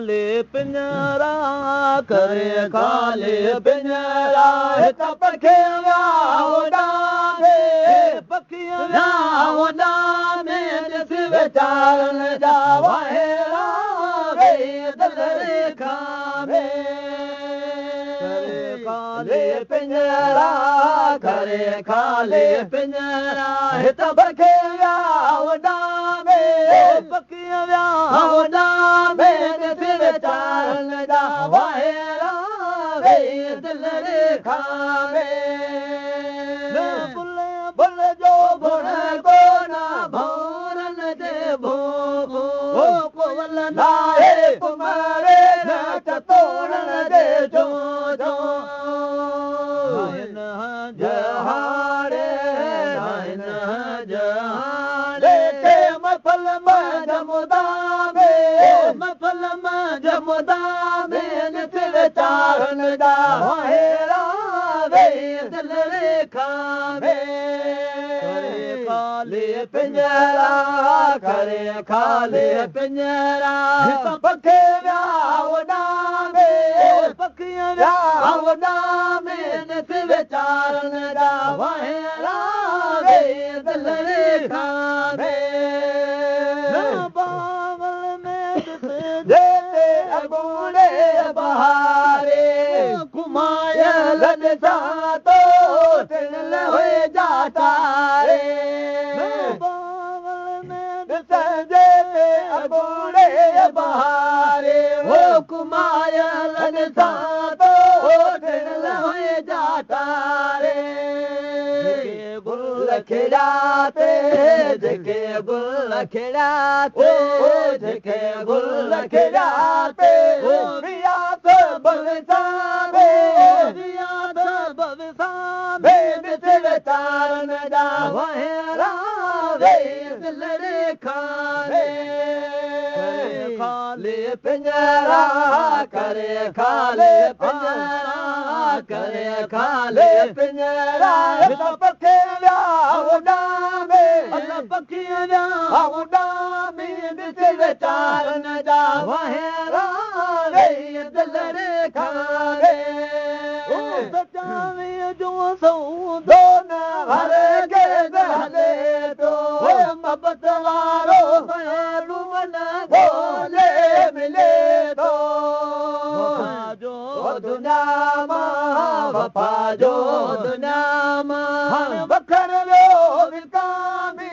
खाले पिंजरा करे खाले पिंजरा हित पखे पखिया में ॾिस वीचारन जा वाहेरा वेई दिल रेखा में करे खाले पिंजरा करे खाले पिंजरा हित पखे पखिया में ॾिस वीचारन जा वाहेरा वेई दिल रेखा में बुल जो गुण कोना भौरन जे भोगो कोवल नाहे कुमारे न चतोड़न जे जो जो जहारे जहारे के मफल जमुदा में नित वीचारन जा वाहेरा वेई दिल रेखा में खाले पिंजरा करे खाले पिंजरा पखे पखिया में नित वीचारन जा वाहेरा वेई दिल रेखा में बावल में जेते अगूड़े बहारे घुमायल सा तो तिल हुए जाता रे बावल में जेते अगूड़े बहारे वो घुमायल सा तो तिल हुए जाता रे गुल खिलाते जेके गुल खिलाते जेके गुल खिलाते रियात बलसावे रियात बलसावे बिच वीचारन जा वाहेरा वेई दिल रेखा में खाले पिंजरा करे खाले पिंजरा करे खाले पिंजरा पखे पखिया में बिच वीचारन जा वाहेरा वेई दिल रेखा में सचावे जो सौदो न भर के हले तो मोहब्बत वारो मन बोले मिले तो वफा जो दुनिया मां बखर विकामी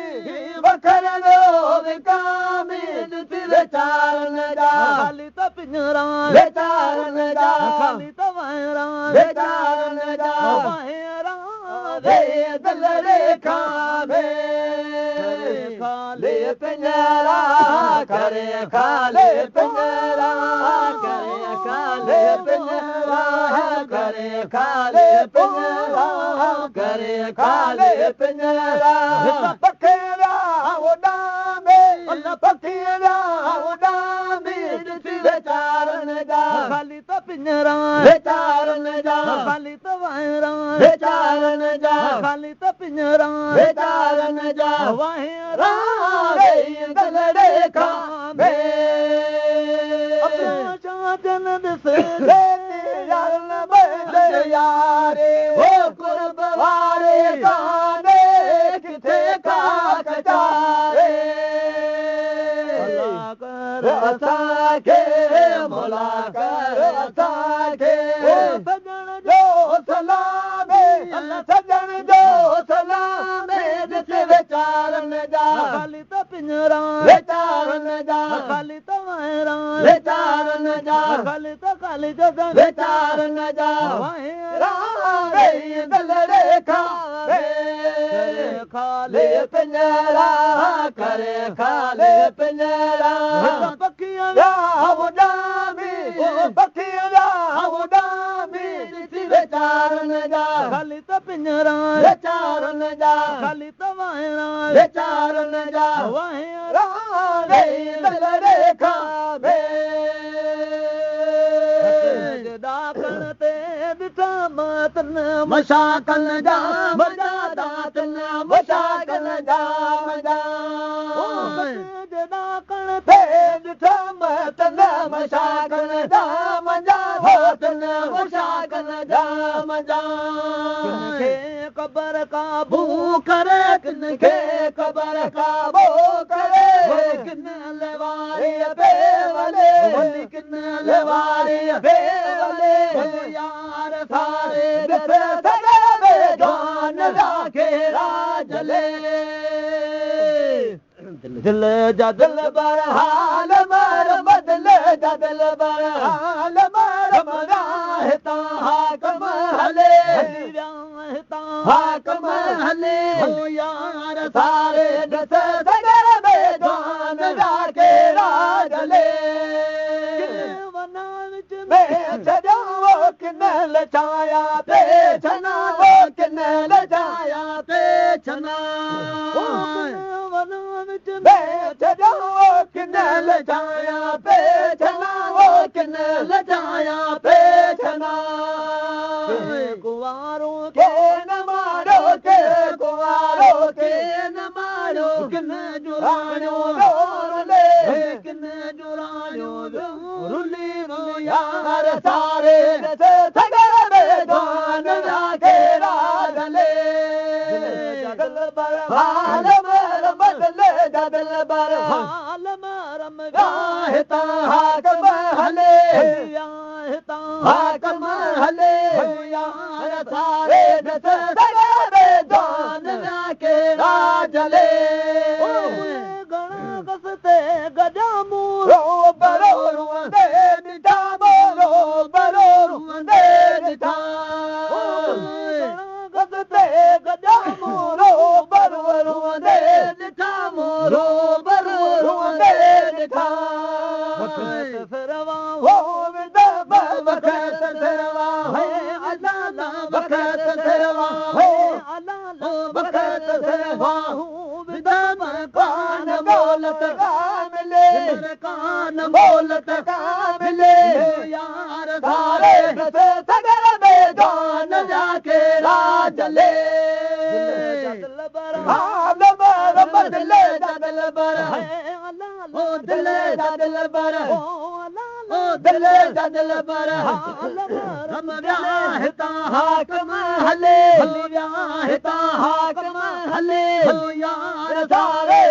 वीचारन जा खाली त पिंजरा वीचारन जा खाली त वाहेरा वीचारन जा वाहेरा वेई दिल रेखा में खाले पिंजरा करे खाले पिंजरा करे खाले पिंजरा करे खाले पिंजरा करे खाले पिंजरा पखिया पखिया वीचारन जा खाली त पिंजरा वीचारन जा खाली त वाहेरा वीचारन जा खाली त पिंजरा वीचारन जा वाहेरा वेई दिल रेखा में चाचन ॾिस यारन यारे वो कुर्ब वारे काने किथे खाक चारे असांखे मोला कर असांखे सजण जो सलामे सजण जो सलामे ॾिस वीचारन जा खाली त पिंजरा वीचारन जा खाली त वाहेरा वीचारन जा खाली त खाली त वीचारन जा वाहेरा वेई दिल रेखा खाले पिंजरा करे खाले पिंजरा पखिया वीचारन जा खाली त पिंजरा वीचारन जा खाली त वाहेरा वीचारन जा वाहेरा वेई दिल रेखा में दाकण ते ॾिठा मातन मशाकल जा मजा दातन मशाकल जा मजा ख़बर काबू करे किन खे ख़बर काबू करे किन लवारी बेवले किन लवारी बेवले यार सारे सगरे जान राखे राजले दिल जा दिल बर हाल मर बदल जा दिल बर हाल मर मरा हिता हाकम हले हाकम हले यार सारे दस सगर में जान राखे राजले वना विच में छॾियो किन लचाया पे छना वो किन लचाया पे छना वना विच में छॾियो किन लचाया पे छना वो किन लचाया पे छना कुंवारों के न मारो के कुंवारों के न मारो किन जुराणो रुले किन जुराणो रुली यार सारे सगर में जान राखे राजले हाल मर बदले दिल बर हाल मरम हिता हाकम हले हाकम हले यार सारे दस सगर में जान राखे राजले गणा कसते गजा मूरो बरो रुंदे निठा बोलो बरो रुंदे निठा कसते गजा मूरो बरो रुंदे निठा मूरो बरो रुंदे निठा फिरवा हो विदब बखत फिरवा है अल्लाह बखत फिरवा है अल्लाह बखत फिरवा विदब कान बोलत का मिले कान बोलत का मिले यार सारे सगर में जान जाके राजले हाल बर बदले दिल बर है ओ दिल दिल बर ओ दिल दिल बर हाल हम हिता हाकम हले हिता हाकम हले यार सारे